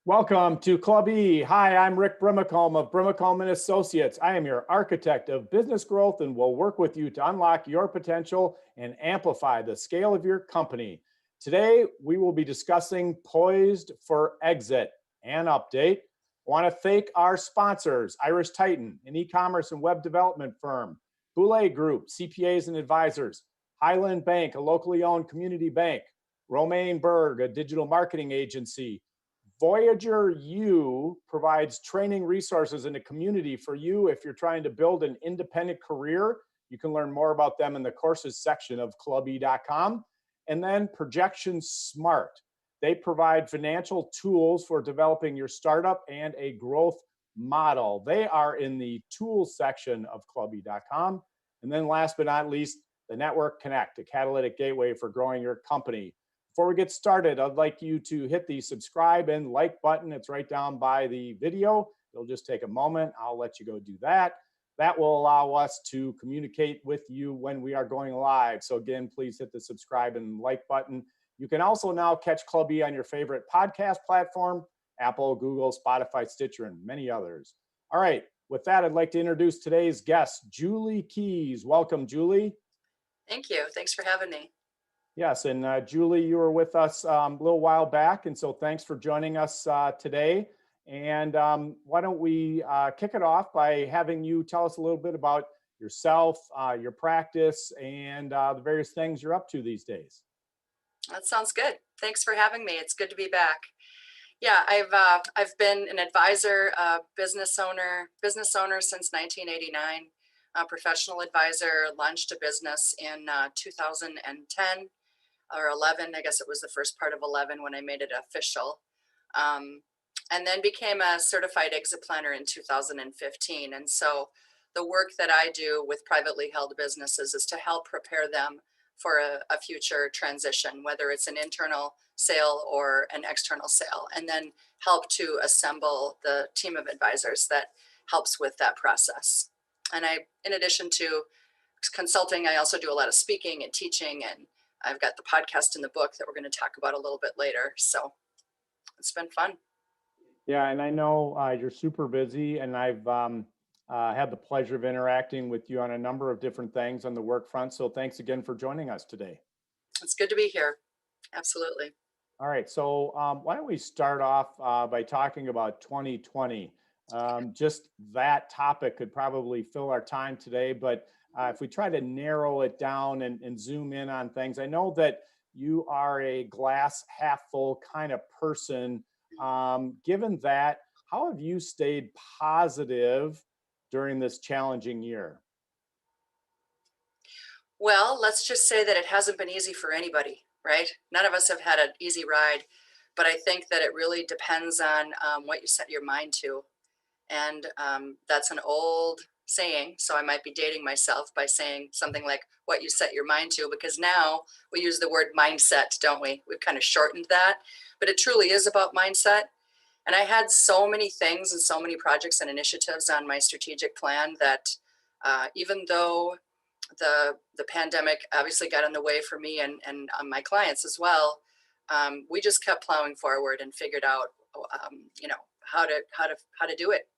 Welcome to Club E. Hi, I'm Rick Brimacombe of Brimacombe and Associates. I am your architect of business growth and will work with you to unlock your potential and amplify the scale of your company. Today, we will be discussing Poised for Exit and Update. I want to thank our sponsors, Irish Titan, an e-commerce and web development firm, Boulay Group, CPAs and advisors, Highland Bank, a locally owned community bank, Romaine Berg, a digital marketing agency, Voyager U provides training resources in a community for you if you're trying to build an independent career. You can learn more about them in the courses section of clube.com. And then Projection Smart. They provide financial tools for developing your startup and a growth model. They are in the tools section of clube.com. And then last but not least, the Network Connect, a catalytic gateway for growing your company. Before we get started, I'd like you to hit the subscribe and like button. It's right down by the video. It'll just take a moment. I'll let you go do that. That will allow us to communicate with you when we are going live. So again, please hit the subscribe and like button. You can also now catch Club E on your favorite podcast platform, Apple, Google, Spotify, Stitcher, and many others. All right, with that, I'd like to introduce today's guest, Julie Keys. Welcome, Julie. Thank you. Thanks for having me. Yes, and Julie, you were with us a little while back, and so thanks for joining us today. And why don't we kick it off by having you tell us a little bit about yourself, your practice, and the various things you're up to these days. That sounds good. Thanks for having me. It's good to be back. Yeah, I've been an advisor, business owner since 1989. A professional advisor, launched a business in 2010 or 11. I guess it was the first part of 11 when I made it official. And then became a certified exit planner in 2015. And so the work that I do with privately held businesses is to help prepare them for a future transition, whether it's an internal sale or an external sale, and then help to assemble the team of advisors that helps with that process. And in addition to consulting, I also do a lot of speaking and teaching, and I've got the podcast and the book that we're going to talk about a little bit later. So it's been fun. Yeah, and I know you're super busy, and I've had the pleasure of interacting with you on a number of different things on the work front. So thanks again for joining us today. It's good to be here. Absolutely. All right, so why don't we start off by talking about 2020? Just that topic could probably fill our time today, but if we try to narrow it down and zoom in on things, I know that you are a glass half full kind of person. Given that, how have you stayed positive during this challenging year? Well, let's just say that it hasn't been easy for anybody, right? None of us have had an easy ride, but I think that it really depends on what you set your mind to. And that's an old saying, so I might be dating myself by saying something like what you set your mind to, because now we use the word mindset, don't we? We've kind of shortened that, but it truly is about mindset. And I had so many things and so many projects and initiatives on my strategic plan that even though the pandemic obviously got in the way for me and my clients as well, we just kept plowing forward and figured out, how to do it.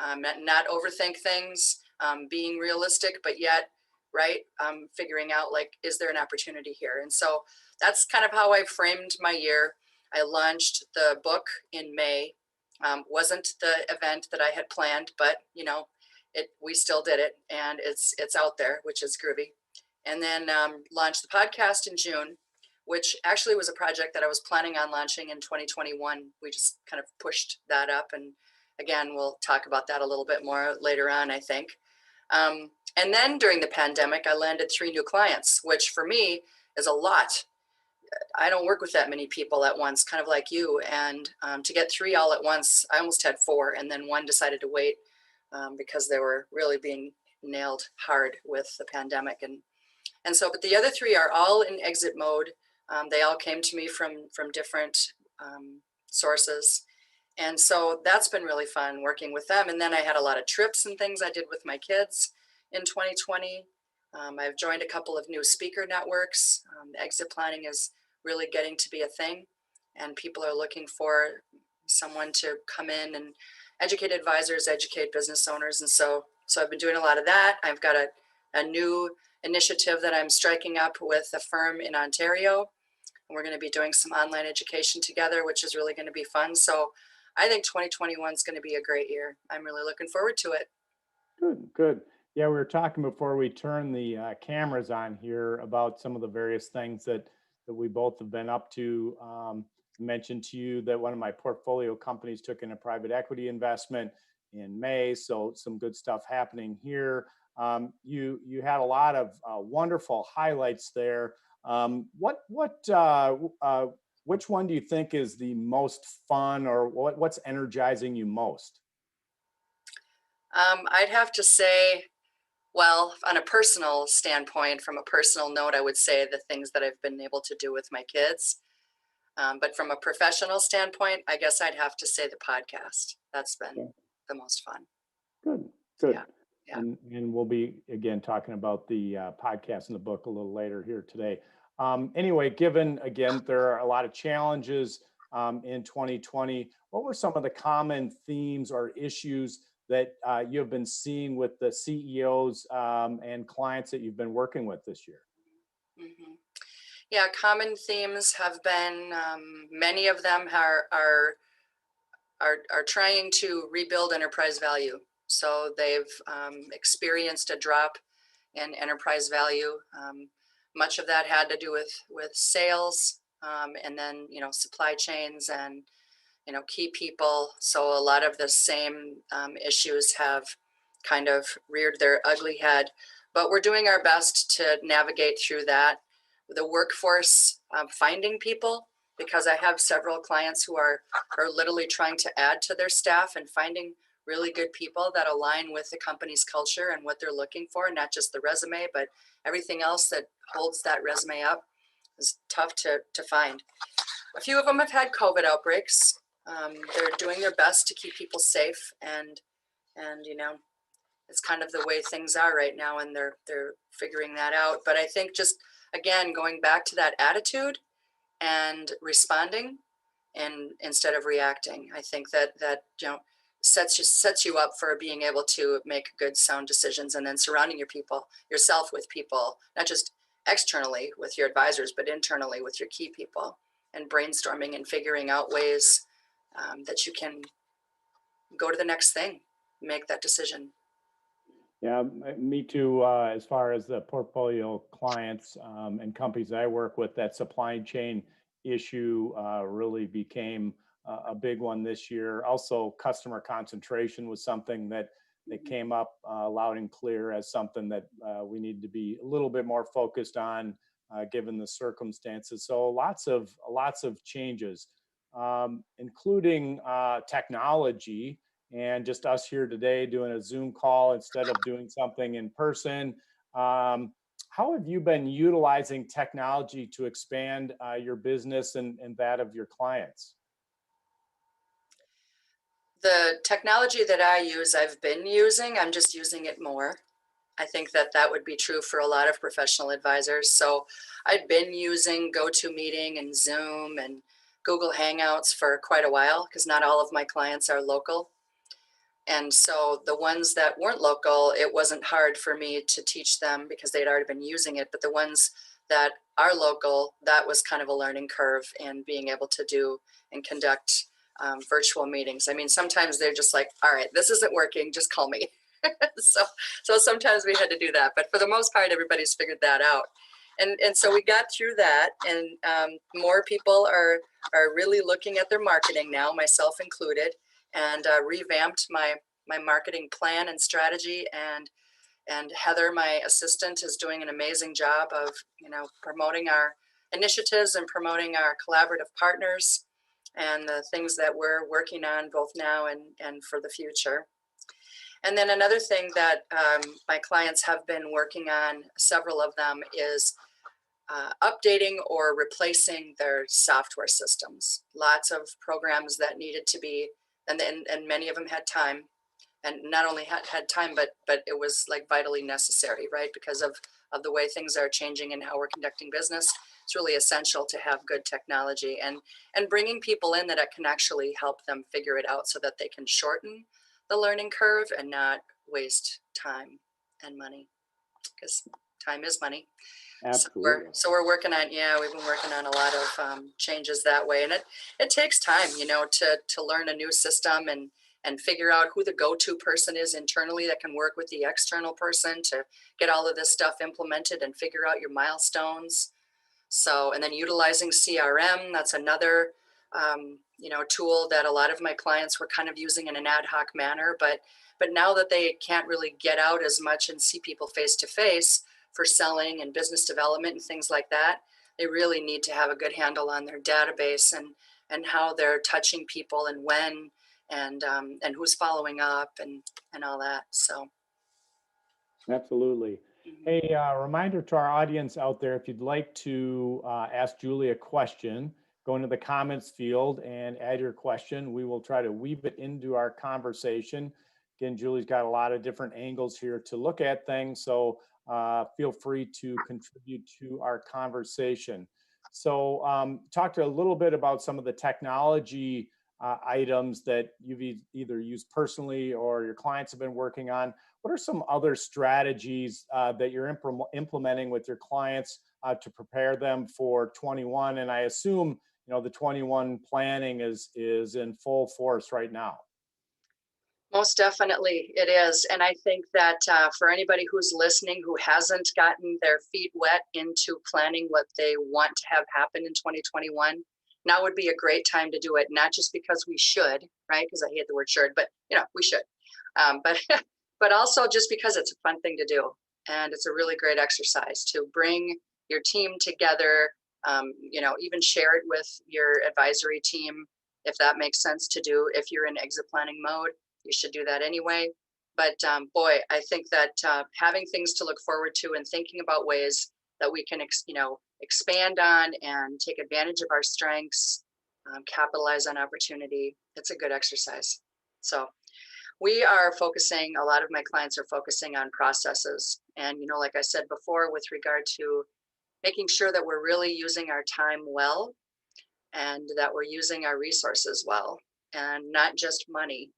Not overthink things, being realistic, but yet, right, figuring out, like, is there an opportunity here? And so that's kind of how I framed my year. I launched the book in May. Wasn't the event that I had planned, but we still did it, and it's out there, which is groovy. And then launched the podcast in June, which actually was a project that I was planning on launching in 2021. We just kind of pushed that up, and again, we'll talk about that a little bit more later on, I think. And then during the pandemic, I landed 3 new clients, which for me is a lot. I don't work with that many people at once, kind of like you. And to get 3 all at once, I almost had 4, and then one decided to wait because they were really being nailed hard with the pandemic. And so, but the other 3 are all in exit mode. They all came to me from different sources. And so that's been really fun working with them. And then I had a lot of trips and things I did with my kids in 2020. I've joined a couple of new speaker networks. Exit planning is really getting to be a thing, and people are looking for someone to come in and educate advisors, educate business owners. And so I've been doing a lot of that. I've got a new initiative that I'm striking up with a firm in Ontario. And we're going to be doing some online education together, which is really going to be fun. So I think 2021 is going to be a great year. I'm really looking forward to it. Good, good. Yeah, we were talking before we turned the cameras on here about some of the various things that we both have been up to. Mentioned to you that one of my portfolio companies took in a private equity investment in May, so some good stuff happening here. You had a lot of wonderful highlights there. Which one do you think is the most fun, or what's energizing you most? I'd have to say, well, on a personal standpoint, from a personal note, I would say the things that I've been able to do with my kids. But from a professional standpoint, I guess I'd have to say the podcast. That's been Okay. the most fun. Good, good. Yeah. Yeah. And we'll be again talking about the podcast and the book a little later here today. Anyway, given again there are a lot of challenges in 2020, what were some of the common themes or issues that you have been seeing with the CEOs and clients that you've been working with this year? hmm Yeah, common themes have been many of them are trying to rebuild enterprise value. So they've experienced a drop in enterprise value. Much of that had to do with sales, and then supply chains and key people. So a lot of the same issues have kind of reared their ugly head. But we're doing our best to navigate through that. The workforce, finding people, because I have several clients who are literally trying to add to their staff and finding really good people that align with the company's culture and what they're looking for, not just the resume, but everything else that holds that resume up is tough to find. A few of them have had COVID outbreaks. They're doing their best to keep people safe, and it's kind of the way things are right now, and they're figuring that out. But I think just again going back to that attitude and responding, and instead of reacting, I think that sets you up for being able to make good sound decisions, and then surrounding yourself with people, not just externally with your advisors, but internally with your key people, and brainstorming and figuring out ways that you can go to the next thing, make that decision. Yeah, me too. As far as the portfolio clients and companies I work with, that supply chain issue really became a big one this year. Also, customer concentration was something that came up loud and clear as something that we need to be a little bit more focused on given the circumstances. So lots of changes, including technology. And just us here today doing a Zoom call instead of doing something in person. How have you been utilizing technology to expand your business and that of your clients? The technology that I've been using, I'm just using it more. I think that would be true for a lot of professional advisors. So I've been using GoToMeeting and Zoom and Google Hangouts for quite a while, because not all of my clients are local. And so the ones that weren't local, it wasn't hard for me to teach them because they'd already been using it. But the ones that are local, that was kind of a learning curve in being able to do and conduct virtual meetings. I mean, sometimes they're just like, all right, this isn't working, just call me. so so sometimes we had to do that. But for the most part, everybody's figured that out. And so we got through that, and more people are really looking at their marketing now, myself included, and revamped my marketing plan and strategy. And Heather, my assistant, is doing an amazing job of promoting our initiatives and promoting our collaborative partners and the things that we're working on both now and for the future. And then another thing that my clients have been working on, several of them, is updating or replacing their software systems. Lots of programs that needed to be, and many of them had time, and not only had time, but it was like vitally necessary, right? Because of the way things are changing and how we're conducting business. it's really essential to have good technology and bringing people in that can actually help them figure it out so that they can shorten the learning curve and not waste time and money, because time is money. Absolutely. So we're working on, yeah, we've been working on a lot of changes that way, and it takes time, to learn a new system and figure out who the go-to person is internally that can work with the external person to get all of this stuff implemented and figure out your milestones. So, and then utilizing CRM, that's another, tool that a lot of my clients were kind of using in an ad hoc manner. But now that they can't really get out as much and see people face to face for selling and business development and things like that, they really need to have a good handle on their database and how they're touching people and when and who's following up and all that. So. Absolutely. Mhm. Hey, reminder to our audience out there, if you'd like to ask Julie a question, go into the comments field and add your question. We will try to weave it into our conversation. Again, Julie's got a lot of different angles here to look at things, so feel free to contribute to our conversation. So talk to a little bit about some of the technology items that you've either used personally or your clients have been working on. What are some other strategies that you're implementing with your clients to prepare them for 21? And I assume the 21 planning is in full force right now. Most definitely, it is. And I think that for anybody who's listening who hasn't gotten their feet wet into planning what they want to have happen in 2021, now would be a great time to do it. Not just because we should, right? Because I hate the word should, but we should. But but also just because it's a fun thing to do, and it's a really great exercise to bring your team together. Even share it with your advisory team if that makes sense to do. If you're in exit planning mode, you should do that anyway. But boy, I think that having things to look forward to and thinking about ways that we can, expand on and take advantage of our strengths, capitalize on opportunity, it's a good exercise. So we are focusing, a lot of my clients are focusing on processes. And, like I said before, with regard to making sure that we're really using our time well and that we're using our resources well, and not just money,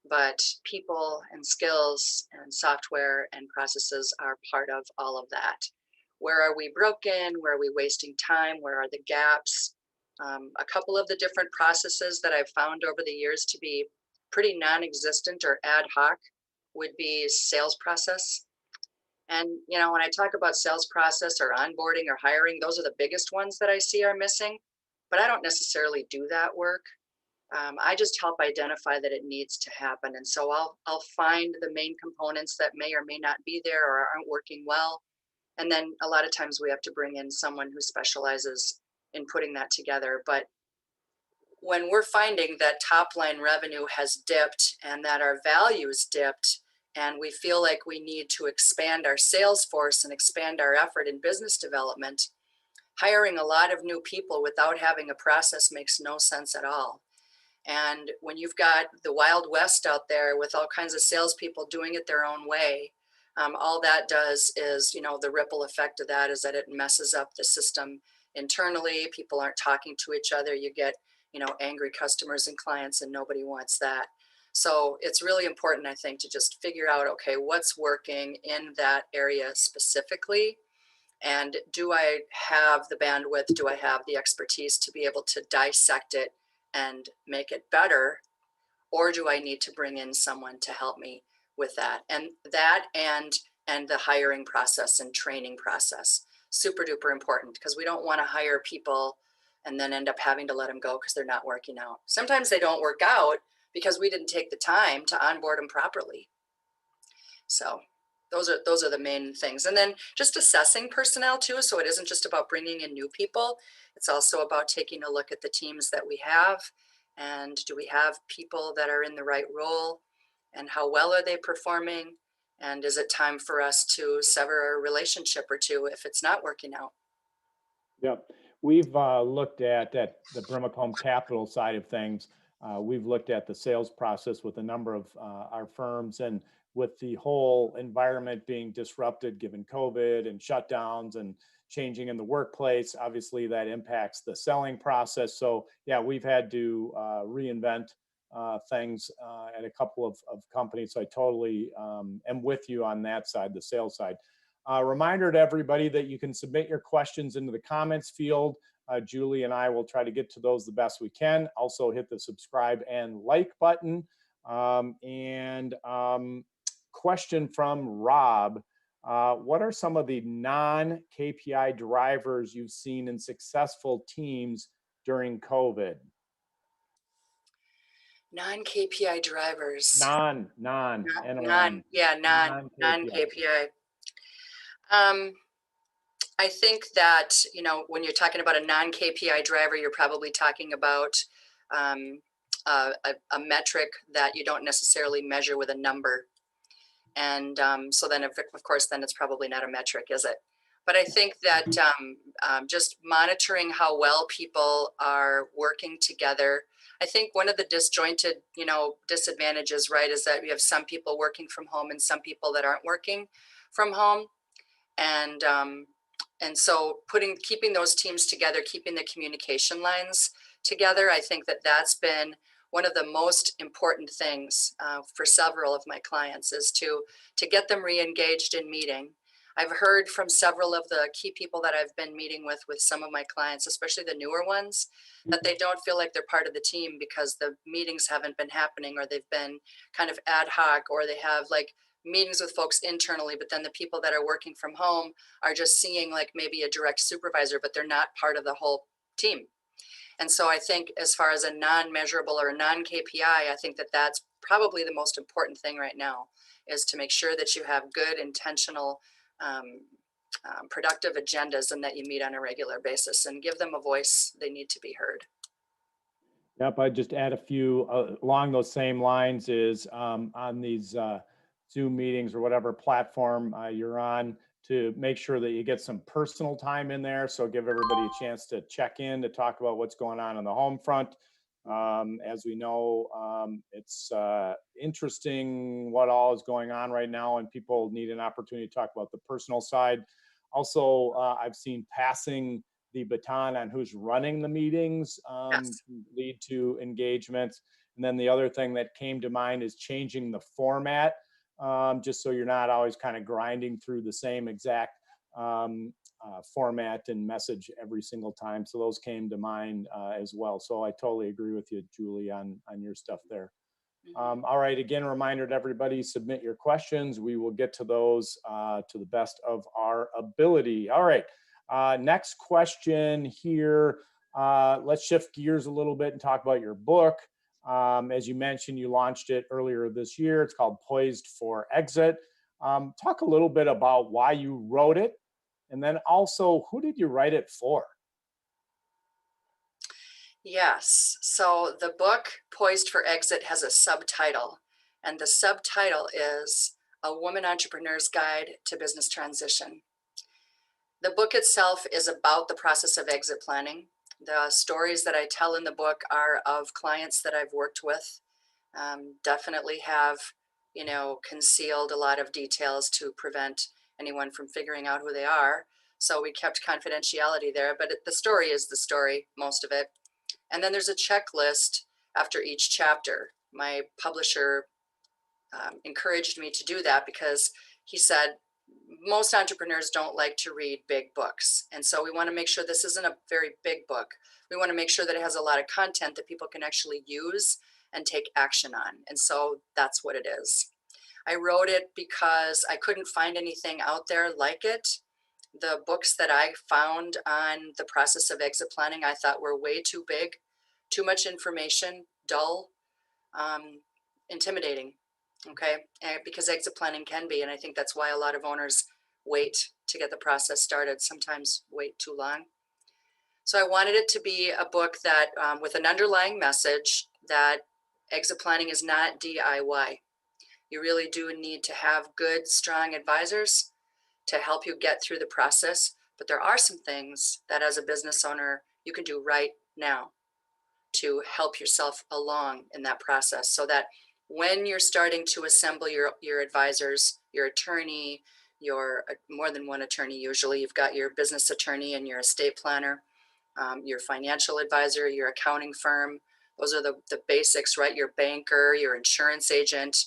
but people and skills and software and processes are part of all of that. Where are we broken? Where are we wasting time? Where are the gaps? A couple of the different processes that I've found over the years to be pretty non-existent or ad hoc would be sales process. And when I talk about sales process or onboarding or hiring, those are the biggest ones that I see are missing. But I don't necessarily do that work. I just help identify that it needs to happen, and so I'll find the main components that may or may not be there or aren't working well, and then a lot of times we have to bring in someone who specializes in putting that together. But when we're finding that top line revenue has dipped and that our values dipped, and we feel like we need to expand our sales force and expand our effort in business development, hiring a lot of new people without having a process makes no sense at all. And when you've got the Wild West out there with all kinds of salespeople doing it their own way, all that does is, the ripple effect of that is that it messes up the system internally. People aren't talking to each other. You get, angry customers and clients, and nobody wants that. So it's really important, I think, to just figure out, okay, what's working in that area specifically, and do I have the bandwidth? Do I have the expertise to be able to dissect it and make it better? Or do I need to bring in someone to help me with that? And and the hiring process and training process, super duper important, because we don't want to hire people and then end up having to let them go because they're not working out. Sometimes they don't work out because we didn't take the time to onboard them properly. So those are the main things. And then just assessing personnel too. So it isn't just about bringing in new people. It's also about taking a look at the teams that we have, and do we have people that are in the right role, and how well are they performing? And is it time for us to sever a relationship or two if it's not working out? Yep. We've looked at the Brimacombe Capital side of things. We've looked at the sales process with a number of our firms, and with the whole environment being disrupted given COVID and shutdowns and changing in the workplace. Obviously, that impacts the selling process. So, yeah, we've had to reinvent things at a couple of companies. So I totally am with you on that side, the sales side. Reminder to everybody that you can submit your questions into the comments field. Julie and I will try to get to those the best we can. Also, hit the subscribe and like button. Question from Rob. What are some of the non-KPI drivers you've seen in successful teams during COVID? Non-KPI drivers. Non-KPI. Non-KPI. I think that, when you're talking about a non-KPI driver, you're probably talking about a metric that you don't necessarily measure with a number. And so then, of course, then it's probably not a metric, is it? But I think that just monitoring how well people are working together. I think one of the disjointed, disadvantages, right, is that we have some people working from home and some people that aren't working from home. And so keeping those teams together, keeping the communication lines together, I think that that's been one of the most important things for several of my clients, is to get them re-engaged in meeting. I've heard from several of the key people that I've been meeting with some of my clients, especially the newer ones, that they don't feel like they're part of the team because the meetings haven't been happening, or they've been kind of ad hoc, or they have like meetings with folks internally, but then the people that are working from home are just seeing like maybe a direct supervisor, but they're not part of the whole team. And so I think as far as a non-measurable or a non-KPI, I think that that's probably the most important thing right now, is to make sure that you have good, intentional, productive agendas, and that you meet on a regular basis and give them a voice. They need to be heard. Yep, I just add a few along those same lines is on these Zoom meetings or whatever platform you're on, to make sure that you get some personal time in there. So give everybody a chance to check in, to talk about what's going on the home front. As we know, it's interesting what all is going on right now, and people need an opportunity to talk about the personal side. Also, I've seen passing the baton on who's running the meetings Yes. lead to engagement. And then the other thing that came to mind is changing the format, just so you're not always kind of grinding through the same exact format and message every single time. So those came to mind as well. So I totally agree with you, Julie, on your stuff there. All right, again, a reminder to everybody, submit your questions. We will get to those to the best of our ability. All right, next question here. Let's shift gears a little bit and talk about your book. As you mentioned, you launched it earlier this year. It's called Poised for Exit. Talk a little bit about why you wrote it, and then also, who did you write it for? Yes. So the book Poised for Exit has a subtitle, and the subtitle is A Woman Entrepreneur's Guide to Business Transition. The book itself is about the process of exit planning. The stories that I tell in the book are of clients that I've worked with. Definitely have, concealed a lot of details to prevent anyone from figuring out who they are. So we kept confidentiality there, but the story is the story, most of it. And then there's a checklist after each chapter. My publisher encouraged me to do that because he said most entrepreneurs don't like to read big books. And so we want to make sure this isn't a very big book. We want to make sure that it has a lot of content that people can actually use and take action on. And so that's what it is. I wrote it because I couldn't find anything out there like it. The books that I found on the process of exit planning, I thought were way too big, too much information, dull, intimidating. Okay, because exit planning can be, and I think that's why a lot of owners wait to get the process started, sometimes wait too long. So I wanted it to be a book that, with an underlying message that exit planning is not DIY. You really do need to have good, strong advisors to help you get through the process. But there are some things that as a business owner, you can do right now to help yourself along in that process, so that when you're starting to assemble your advisors, your attorney, your more than one attorney, usually you've got your business attorney and your estate planner, your financial advisor, your accounting firm. Those are the basics, right? Your banker, your insurance agent.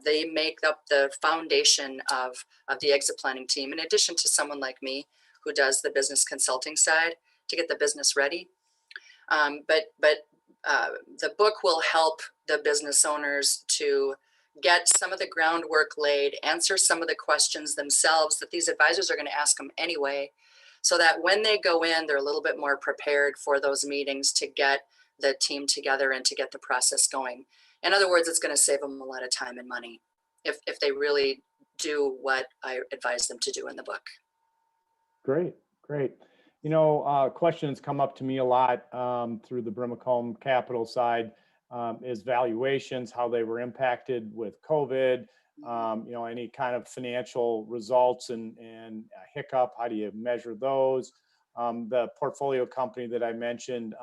They make up the foundation of the exit planning team, in addition to someone like me who does the business consulting side to get the business ready. But the book will help the business owners to get some of the groundwork laid, answer some of the questions themselves that these advisors are going to ask them anyway, so that when they go in, they're a little bit more prepared for those meetings to get the team together and to get the process going. In other words, it's going to save them a lot of time and money if they really do what I advise them to do in the book. Great, great. Questions come up to me a lot through the Brimacombe Capital side is valuations, how they were impacted with COVID, any kind of financial results and hiccup, how do you measure those? The portfolio company that I mentioned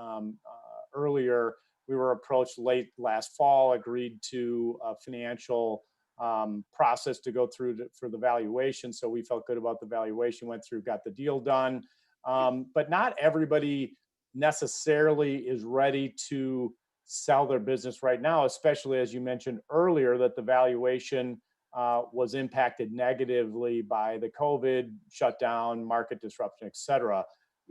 earlier, we were approached late last fall, agreed to a financial process to go through for the valuation. So we felt good about the valuation, went through, got the deal done. But not everybody necessarily is ready to sell their business right now, especially as you mentioned earlier that the valuation was impacted negatively by the COVID shutdown, market disruption, et cetera.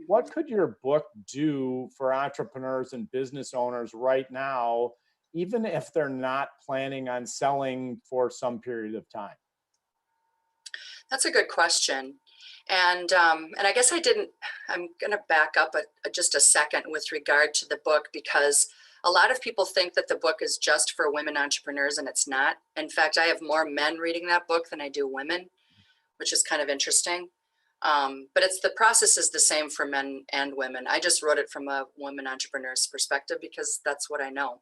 What could your book do for entrepreneurs and business owners right now, even if they're not planning on selling for some period of time? That's a good question. And I guess I'm going to back up just a second with regard to the book, because a lot of people think that the book is just for women entrepreneurs, and it's not. In fact, I have more men reading that book than I do women, which is kind of interesting. But the process is the same for men and women. I just wrote it from a woman entrepreneur's perspective because that's what I know.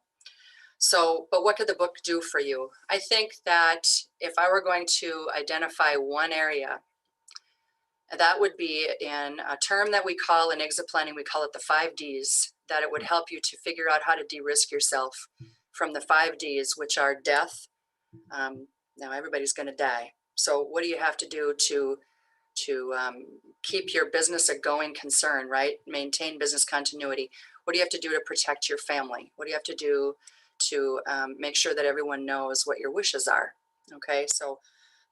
So, but what could the book do for you? I think that if I were going to identify one area, that would be in a term that we call in exit planning, we call it the 5Ds, that it would help you to figure out how to de-risk yourself from the 5Ds, which are death. Now everybody's going to die. So what do you have to do to keep your business a going concern, right? Maintain business continuity. What do you have to do to protect your family? What do you have to do to make sure that everyone knows what your wishes are? Okay, so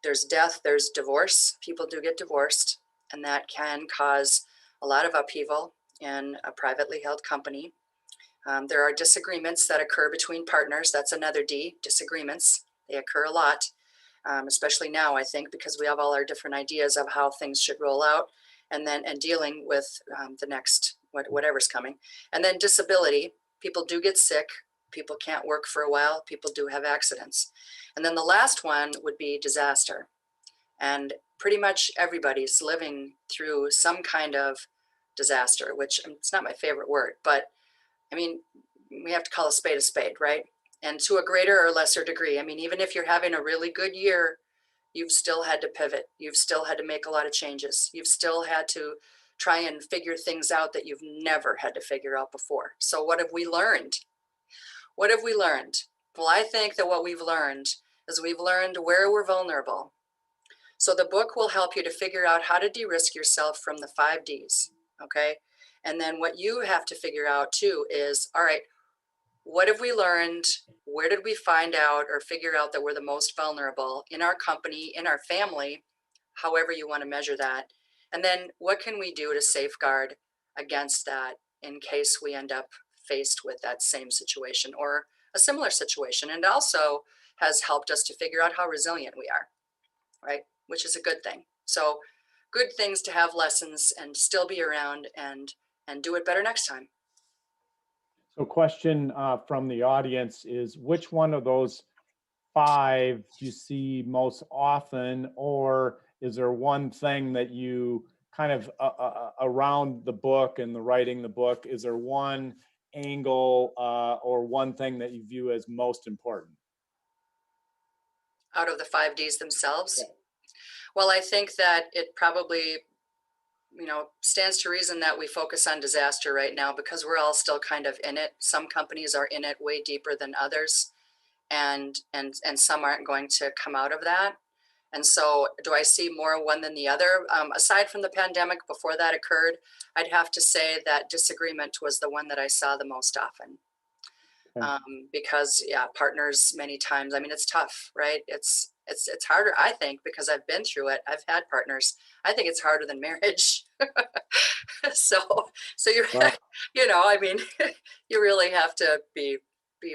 there's death, there's divorce. People do get divorced, and that can cause a lot of upheaval in a privately held company. There are disagreements that occur between partners. That's another D, disagreements. They occur a lot, especially now, I think, because we have all our different ideas of how things should roll out, and dealing with the next, whatever's coming. And then disability, people do get sick. People can't work for a while. People do have accidents. And then the last one would be disaster. And pretty much everybody's living through some kind of disaster, which it's not my favorite word, but I mean, we have to call a spade, right? And to a greater or lesser degree. I mean, even if you're having a really good year, you've still had to pivot. You've still had to make a lot of changes. You've still had to try and figure things out that you've never had to figure out before. So what have we learned? What have we learned? Well, I think that what we've learned is we've learned where we're vulnerable. So the book will help you to figure out how to de-risk yourself from the 5Ds, okay? And then what you have to figure out too is, all right, what have we learned? Where did we find out or figure out that we're the most vulnerable in our company, in our family, however you want to measure that? And then what can we do to safeguard against that in case we end up faced with that same situation or a similar situation? And also has helped us to figure out how resilient we are, right? Which is a good thing. So good things to have lessons and still be around and do it better next time. So question from the audience is, which one of those 5 do you see most often, or is there one thing that you kind of around the book and the writing the book, is there one angle or one thing that you view as most important? Out of the 5Ds themselves? Yeah. Well, I think that it probably, stands to reason that we focus on disaster right now because we're all still kind of in it. Some companies are in it way deeper than others. and some aren't going to come out of that. And so, do I see more one than the other? Aside from the pandemic, before that occurred, I'd have to say that disagreement was the one that I saw the most often. Okay. Because yeah, partners many times. I mean, it's tough, right? It's harder, I think, because I've been through it. I've had partners. I think it's harder than marriage. so so you're Well, I mean, you really have to be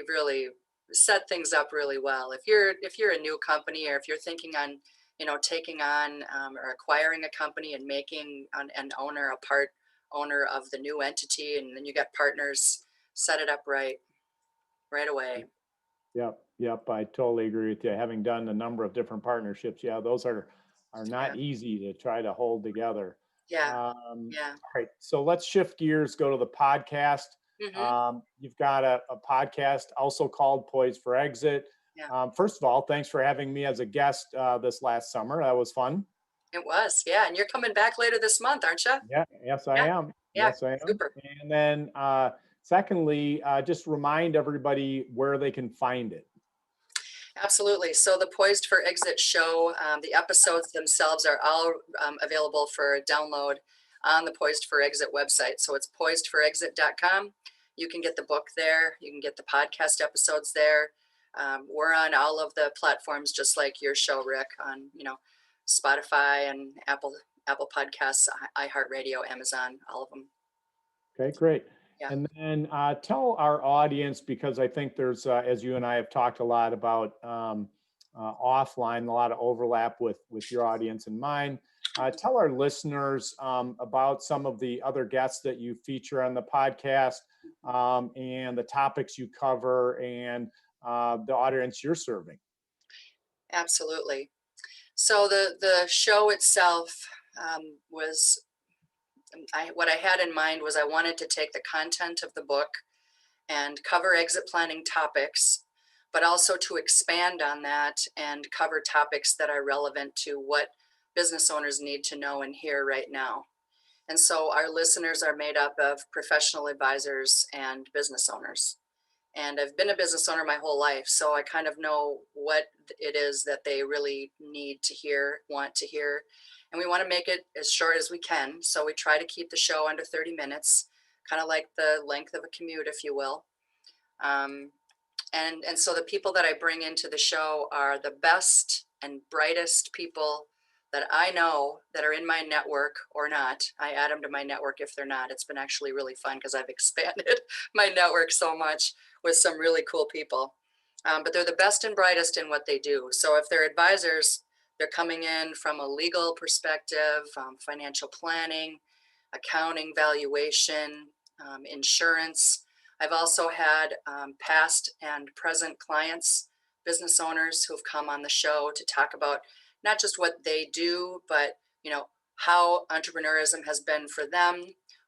really set things up really well. If you're a new company, or if you're thinking on taking on or acquiring a company and making an owner a part owner of the new entity, and then you got partners, set it up right away. yep, yep. I totally agree with you. Having done a number of different partnerships, yeah, those are Yeah, not easy to try to hold together. yeah, yeah. All right, so let's shift gears, go to the podcast. Hmm. You've got a podcast also called Poised for Exit. Yeah, First of all, thanks for having me as a guest this last summer. That was fun. it was. Yeah, and you're coming back later this month, aren't you? Yeah, yes, I Yeah, am. yeah. Yes, I am. Super. And then, secondly, just remind everybody where they can find it. Absolutely. So the Poised for Exit show, the episodes themselves are all available for download on the Poised for Exit website. So it's poisedforexit.com. You can get the book there. You can get the podcast episodes there. We're on all of the platforms, just like your show, Rick, on Spotify and Apple Podcasts, iHeartRadio, Amazon, all of them. Okay, great. Yeah. And then tell our audience, because I think there's, as you and I have talked a lot about offline, a lot of overlap with your audience and mine. Tell our listeners about some of the other guests that you feature on the podcast, and the topics you cover, and the audience you're serving. Absolutely. So the show itself was what I had in mind was I wanted to take the content of the book and cover exit planning topics, but also to expand on that and cover topics that are relevant to what business owners need to know and hear right now. And so our listeners are made up of professional advisors and business owners. And I've been a business owner my whole life, so I kind of know what it is that they really need to hear, want to hear. And we want to make it as short as we can. So we try to keep the show under 30 minutes, kind of like the length of a commute, if you will. Um, and so the people that I bring into the show are the best and brightest people that I know that are in my network or not. I add them to my network if they're not. It's been actually really fun because I've expanded my network so much with some really cool people. But they're the best and brightest in what they do. So if they're advisors, they're coming in from a legal perspective, financial planning, accounting, valuation, insurance. I've also had past and present clients, business owners who've come on the show to talk about not just what they do, but how entrepreneurism has been for them,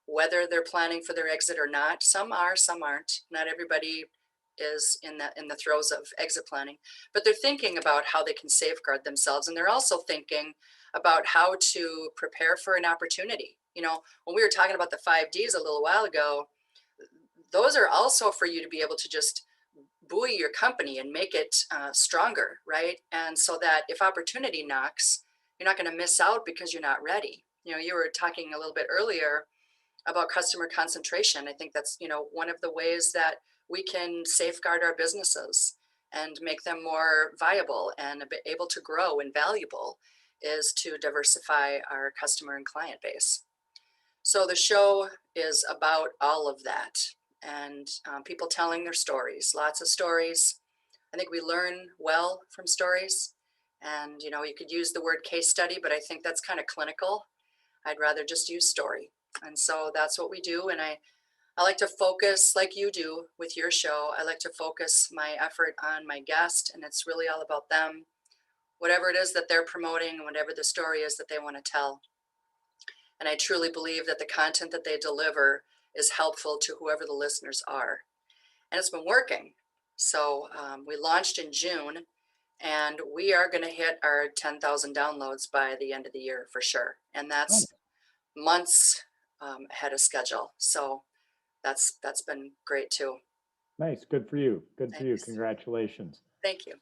whether they're planning for their exit or not. Some are, some aren't. Not everybody is in the throes of exit planning, but they're thinking about how they can safeguard themselves, and they're also thinking about how to prepare for an opportunity. When we were talking about the 5Ds a little while ago, those are also for you to be able to just buoy your company and make it stronger, right? And so that if opportunity knocks, you're not going to miss out because you're not ready. You were talking a little bit earlier about customer concentration. I think that's one of the ways that we can safeguard our businesses and make them more viable and able to grow and valuable, is to diversify our customer and client base. So the show is about all of that, and people telling their stories, lots of stories. I think we learn well from stories. And you could use the word case study, but I think that's kind of clinical. I'd rather just use story. And so that's what we do. And I like to focus, like you do with your show, I like to focus my effort on my guest, and it's really all about them, whatever it is that they're promoting, whatever the story is that they want to tell. And I truly believe that the content that they deliver is helpful to whoever the listeners are. And it's been working. So we launched in June, and we are going to hit our 10,000 downloads by the end of the year for sure. And Oh, that's months ahead of schedule. So that's been great too. nice. Good for you. Good for you. Thanks. Congratulations. Thank you.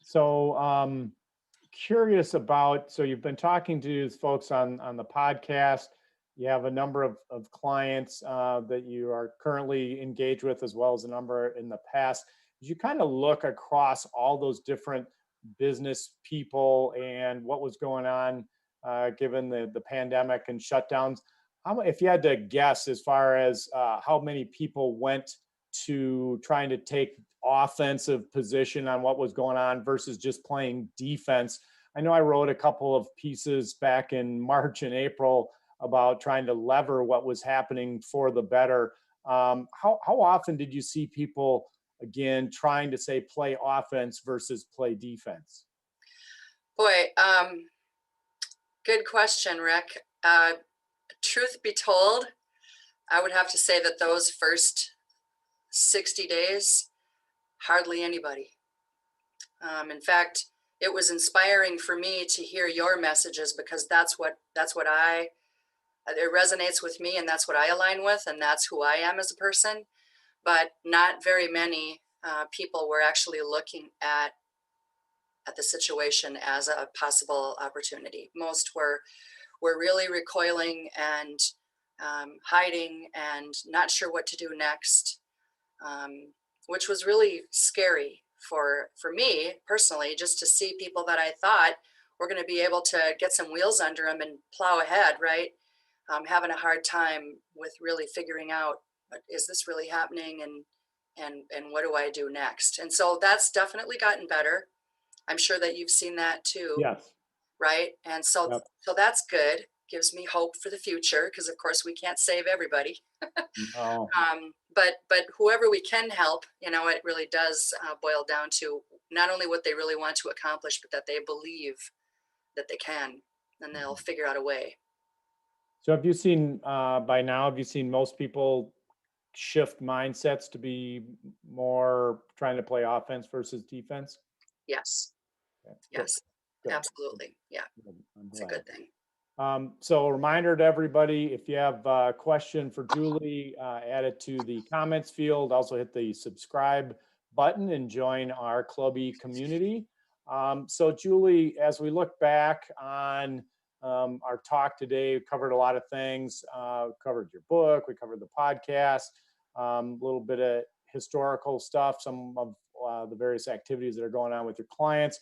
So curious about, so you've been talking to these folks on the podcast. You have a number of clients that you are currently engaged with, as well as a number in the past. As you kind of look across all those different business people and what was going on, given the pandemic and shutdowns, if you had to guess as far as how many people went to trying to take offensive position on what was going on versus just playing defense. I know I wrote a couple of pieces back in March and April about trying to lever what was happening for the better. How often did you see people, again, trying to say play offense versus play defense? Boy, good question, Rick. Truth be told, I would have to say that those first 60 days, hardly anybody. In fact, it was inspiring for me to hear your messages, because it resonates with me, and that's what I align with, and that's who I am as a person. But not very many people were actually looking at the situation as a possible opportunity. Most were really recoiling and hiding and not sure what to do next, which was really scary for me personally, just to see people that I thought were going to be able to get some wheels under them and plow ahead, right? Having a hard time with really figuring out, is this really happening, and what do I do next? And so that's definitely gotten better. I'm sure that you've seen that too, Yes. right? And so Yep. so that's good. Gives me hope for the future, because of course we can't save everybody. No. But whoever we can help, it really does boil down to not only what they really want to accomplish, but that they believe that they can, and they'll figure out a way. So have you seen by now, have you seen most people shift mindsets to be more trying to play offense versus defense? Yes, Okay, good, yes, good, absolutely. Yeah, good. I'm it's a glad. good thing. So a reminder to everybody, if you have a question for Julie, add it to the comments field. Also hit the subscribe button and join our clubby community. So Julie, as we look back on our talk today, we covered a lot of things. Covered your book, we covered the podcast, a little bit of historical stuff, some of the various activities that are going on with your clients.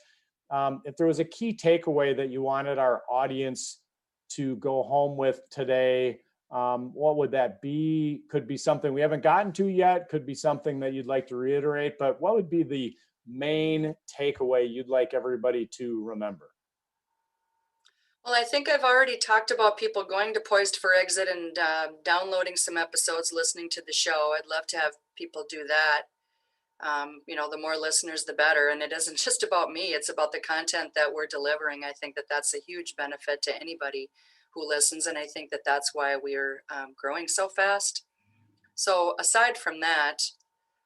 If there was a key takeaway that you wanted our audience to go home with today, what would that be? Could be something we haven't gotten to yet, could be something that you'd like to reiterate, but what would be the main takeaway you'd like everybody to remember? Well, I think I've already talked about people going to Poised for Exit and downloading some episodes, listening to the show. I'd love to have people do that. The more listeners, the better. And it isn't just about me, it's about the content that we're delivering. I think that that's a huge benefit to anybody who listens. And I think that that's why we're growing so fast. So, aside from that,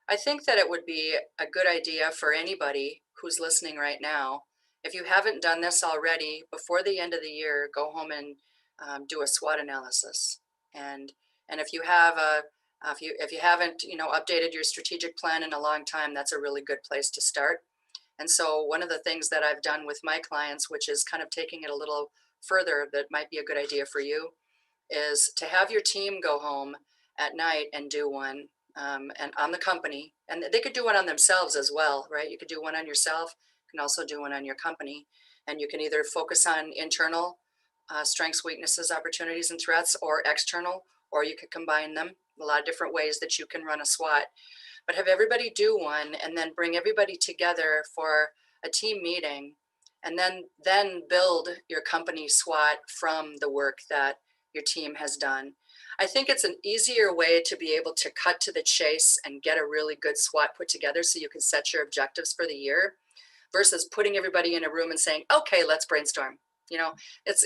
I think that it would be a good idea for anybody who's listening right now. If you haven't done this already, before the end of the year, go home and do a SWOT analysis. And if you have if you haven't updated your strategic plan in a long time, that's a really good place to start. And so one of the things that I've done with my clients, which is kind of taking it a little further, that might be a good idea for you, is to have your team go home at night and do one, and on the company, and they could do one on themselves as well, right? You could do one on yourself. You can also do one on your company, and you can either focus on internal strengths, weaknesses, opportunities, and threats, or external, or you could combine them. A lot of different ways that you can run a SWOT. But have everybody do one, and then bring everybody together for a team meeting, and then build your company SWOT from the work that your team has done. I think it's an easier way to be able to cut to the chase and get a really good SWOT put together, so you can set your objectives for the year, versus putting everybody in a room and saying, okay, let's brainstorm. It's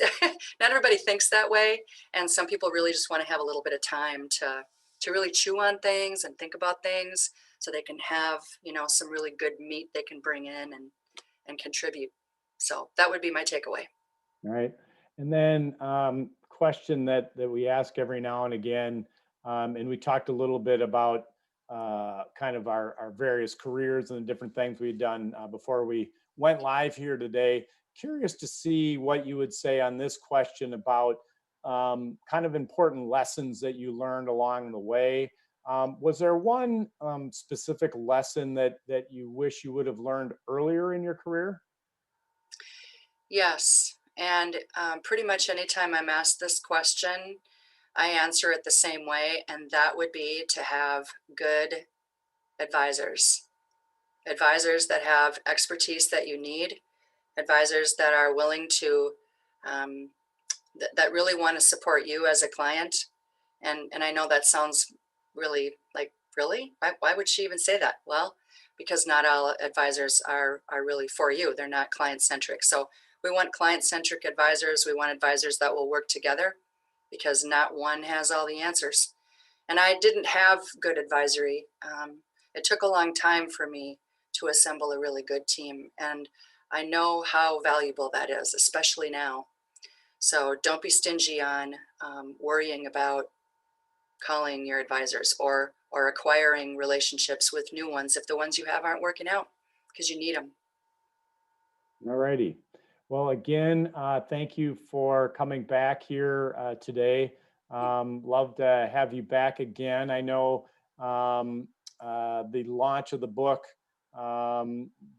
not everybody thinks that way. And some people really just want to have a little bit of time to really chew on things and think about things, so they can have, some really good meat they can bring in and contribute. So that would be my takeaway. All right. And then question that we ask every now and again, and we talked a little bit about kind of our various careers and the different things we've done before we went live here today. Curious to see what you would say on this question about kind of important lessons that you learned along the way. Was there one specific lesson that you wish you would have learned earlier in your career? Yes. And pretty much anytime I'm asked this question, I answer it the same way, and that would be to have good advisors. Advisors that have expertise that you need, advisors that are willing to, um, that really want to support you as a client. And I know that sounds really like, really? Why would she even say that? Well, because not all advisors are really for you. They're not client centric. So we want client centric advisors. We want advisors that will work together because not one has all the answers. And I didn't have good advisory. It took a long time for me to assemble a really good team. And I know how valuable that is, especially now. So don't be stingy on worrying about calling your advisors or acquiring relationships with new ones if the ones you have aren't working out because you need them. All righty. Well, again, thank you for coming back here today. Love to have you back again. I know the launch of the book,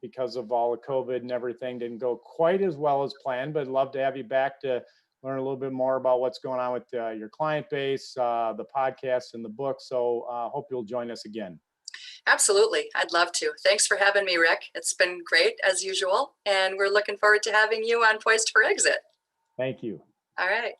because of all the COVID and everything, didn't go quite as well as planned, but love to have you back to learn a little bit more about what's going on with your client base, the podcast, and the book. So hope you'll join us again. Absolutely. I'd love to. Thanks for having me, Rick. It's been great as usual. And we're looking forward to having you on Poised for Exit. Thank you. All right.